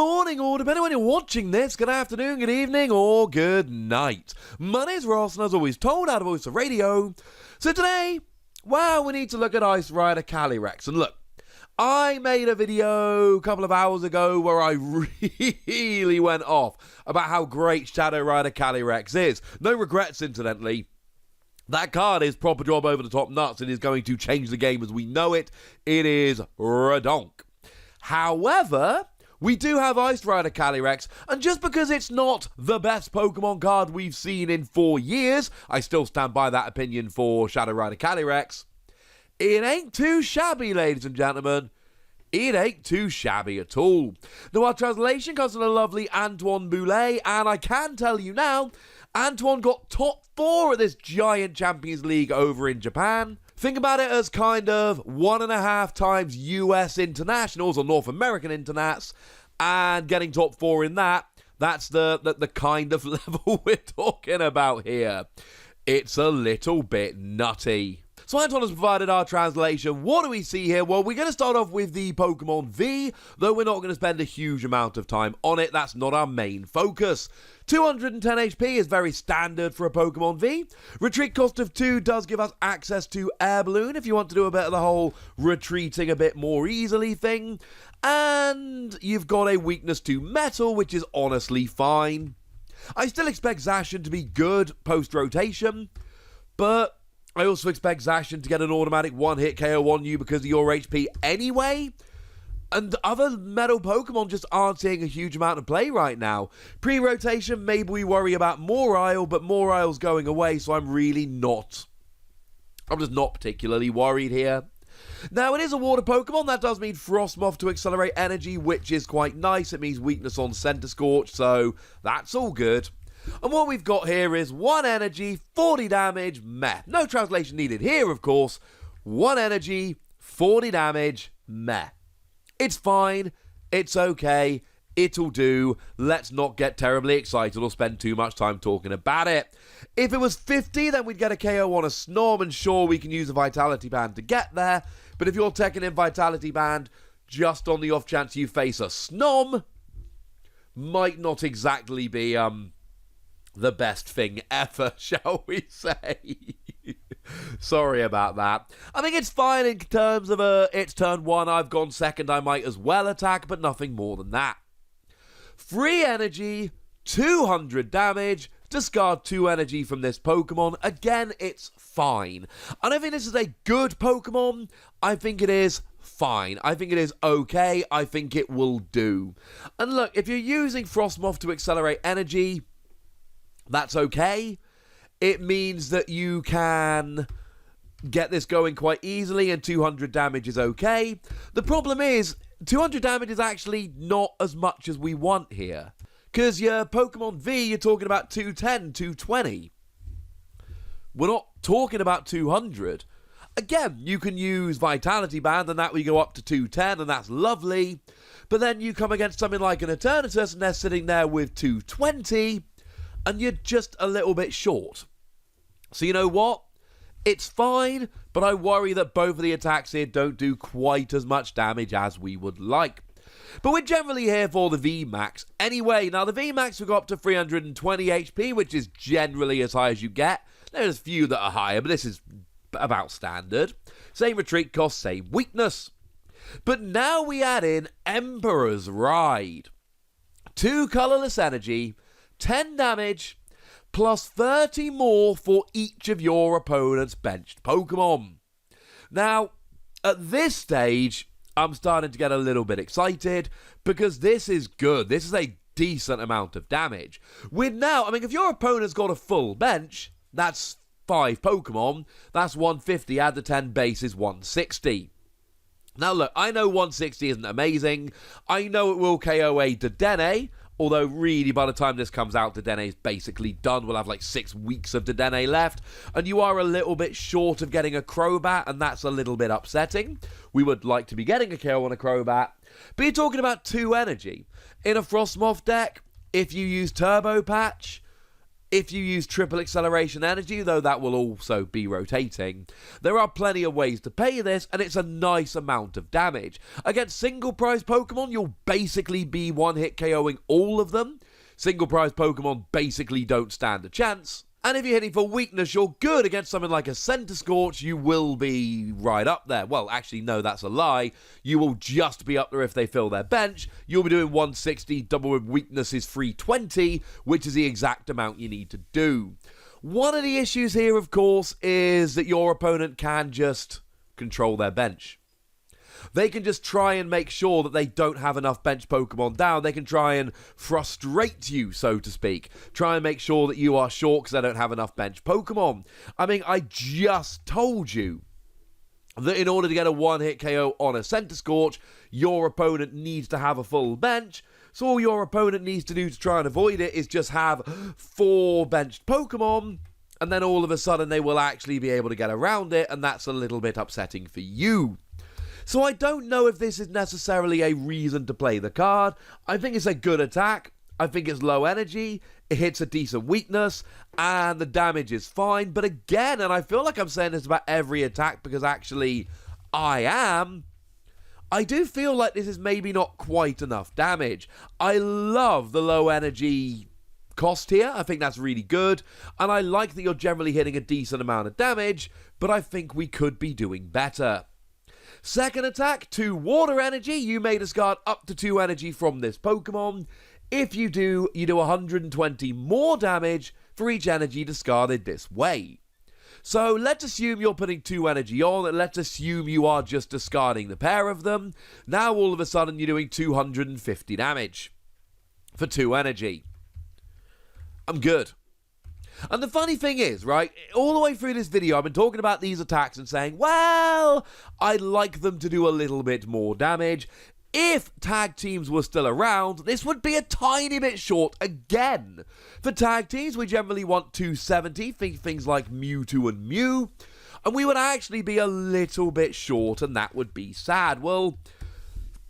morning, or depending on when you're watching this, good afternoon, good evening, or good night. My name's Ross, and as always told out of Voice of Radio. So today, well, we need to look at Ice Rider Calyrex. And look, I made a video a couple of hours ago where I really went off about how great Shadow Rider Calyrex is. No regrets, incidentally. That card is proper job over the top nuts. It is going to change the game as we know it. It is redonk. However, we do have Ice Rider Calyrex, and just because it's not the best Pokemon card we've seen in 4 years, I still stand by that opinion for Shadow Rider Calyrex, it ain't too shabby, ladies and gentlemen. It ain't too shabby at all. Now, our translation comes from the lovely Antoine Boulet, and I can tell you now, Antoine got top 4 at this giant Champions League over in Japan. Think about it as kind of 1.5 times US internationals or North American internats, and getting top 4 in that. That's the kind of level we're talking about here. It's a little bit nutty. So Anton has provided our translation. What do we see here? Well, we're going to start off with the Pokemon V, though we're not going to spend a huge amount of time on it. That's not our main focus. 210 HP is very standard for a Pokemon V. Retreat cost of 2 does give us access to Air Balloon if you want to do a bit of the whole retreating a bit more easily thing. And you've got a weakness to Metal, which is honestly fine. I still expect Zacian to be good post-rotation, but I also expect Zacian to get an automatic one-hit KO on you because of your HP anyway. And other Metal Pokemon just aren't seeing a huge amount of play right now. Pre-rotation, maybe we worry about Morile, but Morile's going away, so I'm just not particularly worried here. Now, it is a water Pokemon. That does mean Frostmoth to accelerate energy, which is quite nice. It means weakness on Center Scorch, so that's all good. And what we've got here is 1 energy, 40 damage, meh. No translation needed here, of course. 1 energy, 40 damage, meh. It's fine. It's okay. It'll do. Let's not get terribly excited or spend too much time talking about it. If it was 50, then we'd get a KO on a Snom, and sure, we can use a Vitality Band to get there. But if you're taking in Vitality Band just on the off chance you face a Snom, might not exactly be the best thing ever, shall we say? Sorry about that. I think it's fine in terms of it's turn 1, I've gone second, I might as well attack, but nothing more than that. 3 energy, 200 damage, discard 2 energy from this Pokemon. Again, it's fine. I don't think this is a good Pokemon. I think it is fine. I think it is okay. I think it will do. And look, if you're using Frostmoth to accelerate energy, that's okay. It means that you can get this going quite easily, and 200 damage is okay. The problem is, 200 damage is actually not as much as we want here. Because your Pokemon V, you're talking about 210, 220. We're not talking about 200. Again, you can use Vitality Band, and that we go up to 210, and that's lovely. But then you come against something like an Eternatus, and they're sitting there with 220, and you're just a little bit short. So you know what? It's fine, but I worry that both of the attacks here don't do quite as much damage as we would like. But we're generally here for the VMAX anyway. Now, the VMAX will go up to 320 HP, which is generally as high as you get. There's a few that are higher, but this is about standard. Same retreat cost, same weakness. But now we add in Emperor's Ride. 2 colorless energy, 10 damage, plus 30 more for each of your opponent's benched Pokemon. Now, at this stage, I'm starting to get a little bit excited because this is good. This is a decent amount of damage. With now, if your opponent's got a full bench, that's 5 Pokemon, that's 150, add the 10 base is 160. Now look, I know 160 isn't amazing. I know it will KO a Dedenne, although really by the time this comes out, Dedenne is basically done. We'll have like 6 weeks of Dedenne left, and you are a little bit short of getting a Crobat, and that's a little bit upsetting. We would like to be getting a KO on a Crobat, but you're talking about 2 energy. In a Frostmoth deck, if you use Turbo Patch, If you use triple acceleration energy, though that will also be rotating, there are plenty of ways to pay this, and it's a nice amount of damage. Against single prize Pokemon, you'll basically be one-hit KOing all of them. Single prize Pokemon basically don't stand a chance. And if you're hitting for weakness, you're good. Against something like a Centiskorch, you will be right up there. Well, actually, no, that's a lie. You will just be up there if they fill their bench. You'll be doing 160, double with weakness is 320, which is the exact amount you need to do. One of the issues here, of course, is that your opponent can just control their bench. They can just try and make sure that they don't have enough bench Pokemon down. They can try and frustrate you, so to speak. Try and make sure that you are short because they don't have enough bench Pokemon. I mean, I just told you that in order to get a one-hit KO on a Centiskorch, your opponent needs to have a full bench. So all your opponent needs to do to try and avoid it is just have 4 benched Pokemon, and then all of a sudden they will actually be able to get around it, and that's a little bit upsetting for you. So I don't know if this is necessarily a reason to play the card. I think it's a good attack. I think it's low energy. It hits a decent weakness. And the damage is fine. But again, and I feel like I'm saying this about every attack because actually I do feel like this is maybe not quite enough damage. I love the low energy cost here. I think that's really good. And I like that you're generally hitting a decent amount of damage. But I think we could be doing better. Second attack, 2 water energy. You may discard up to 2 energy from this Pokemon. If you do, you do 120 more damage for each energy discarded this way. So let's assume you're putting 2 energy on, and let's assume you are just discarding the pair of them. Now all of a sudden you're doing 250 damage for 2 energy. I'm good. And the funny thing is, right, all the way through this video, I've been talking about these attacks and saying, well, I'd like them to do a little bit more damage. If tag teams were still around, this would be a tiny bit short again. For tag teams, we generally want 270, things like Mewtwo and Mew, and we would actually be a little bit short, and that would be sad. Well,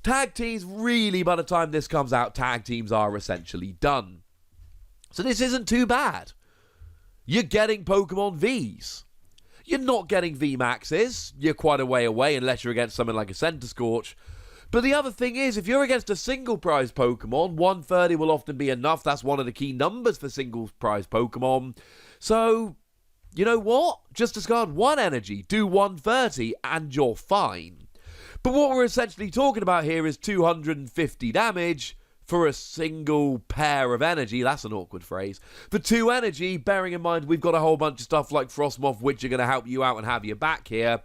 tag teams, really, by the time this comes out, tag teams are essentially done. So this isn't too bad. You're getting Pokemon Vs. You're not getting VMAXs. You're quite a way away unless you're against something like a Centiskorch. But the other thing is, if you're against a single prize Pokemon, 130 will often be enough. That's one of the key numbers for single prize Pokemon. So, you know what? Just discard 1 energy, do 130, and you're fine. But what we're essentially talking about here is 250 damage for a single pair of energy. That's an awkward phrase. For 2 energy, bearing in mind we've got a whole bunch of stuff like Frostmoth, which are going to help you out and have your back here.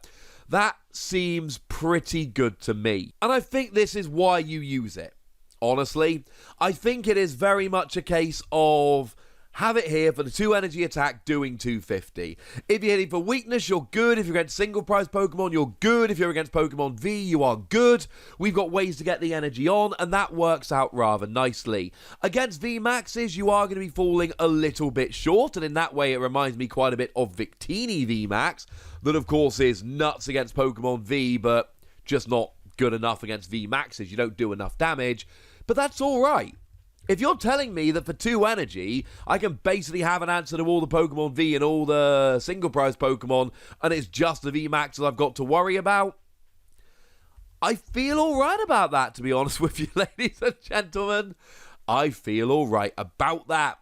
That seems pretty good to me. And I think this is why you use it. Honestly, I think it is very much a case of have it here for the 2 energy attack doing 250. If you're hitting for weakness, you're good. If you're against single prize Pokemon, you're good. If you're against Pokemon V, you are good. We've got ways to get the energy on, and that works out rather nicely. Against VMAXs, you are going to be falling a little bit short, and in that way it reminds me quite a bit of Victini VMAX, that of course is nuts against Pokemon V, but just not good enough against VMAXs. You don't do enough damage, but that's alright. If you're telling me that for 2 energy, I can basically have an answer to all the Pokemon V and all the single prize Pokemon, and it's just the VMAXs I've got to worry about, I feel alright about that, to be honest with you, ladies and gentlemen. I feel alright about that.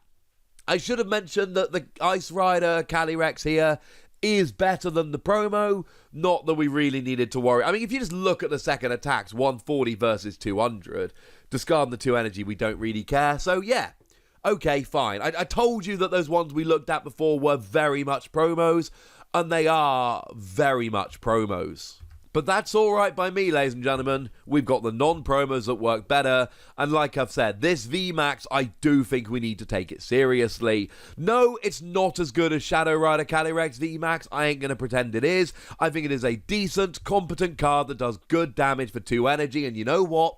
I should have mentioned that the Ice Rider Calyrex here is better than the promo. Not that we really needed to worry. I mean, if you just look at the second attacks, 140 versus 200, discarding the 2 energy, we don't really care. So, yeah. Okay, fine. I told you that those ones we looked at before were very much promos, and they are very much promos. But that's alright by me, ladies and gentlemen. We've got the non-promos that work better, and like I've said, this VMAX, I do think we need to take it seriously. No, it's not as good as Shadow Rider Calyrex VMAX. I ain't gonna pretend it is. I think it is a decent, competent card that does good damage for 2 energy, and you know what?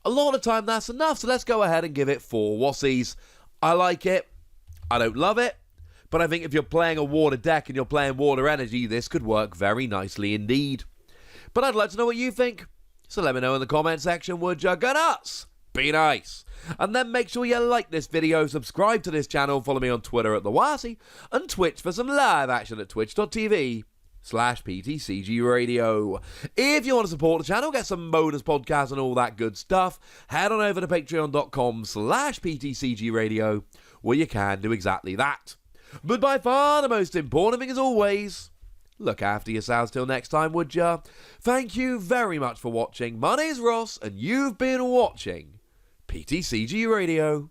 A lot of time that's enough, so let's go ahead and give it 4 Wassies. I like it. I don't love it. But I think if you're playing a water deck and you're playing water energy, this could work very nicely indeed. But I'd like to know what you think. So let me know in the comment section, would ya? Go nuts! Be nice. And then make sure you like this video, subscribe to this channel, follow me on Twitter at TheWasi, and Twitch for some live action at twitch.tv/PTCG Radio. If you want to support the channel, get some bonus podcasts and all that good stuff, head on over to patreon.com/PTCG Radio, where you can do exactly that. But by far the most important thing, as always, look after yourselves till next time, would ya? Thank you very much for watching. My name's Ross, and you've been watching PTCG Radio.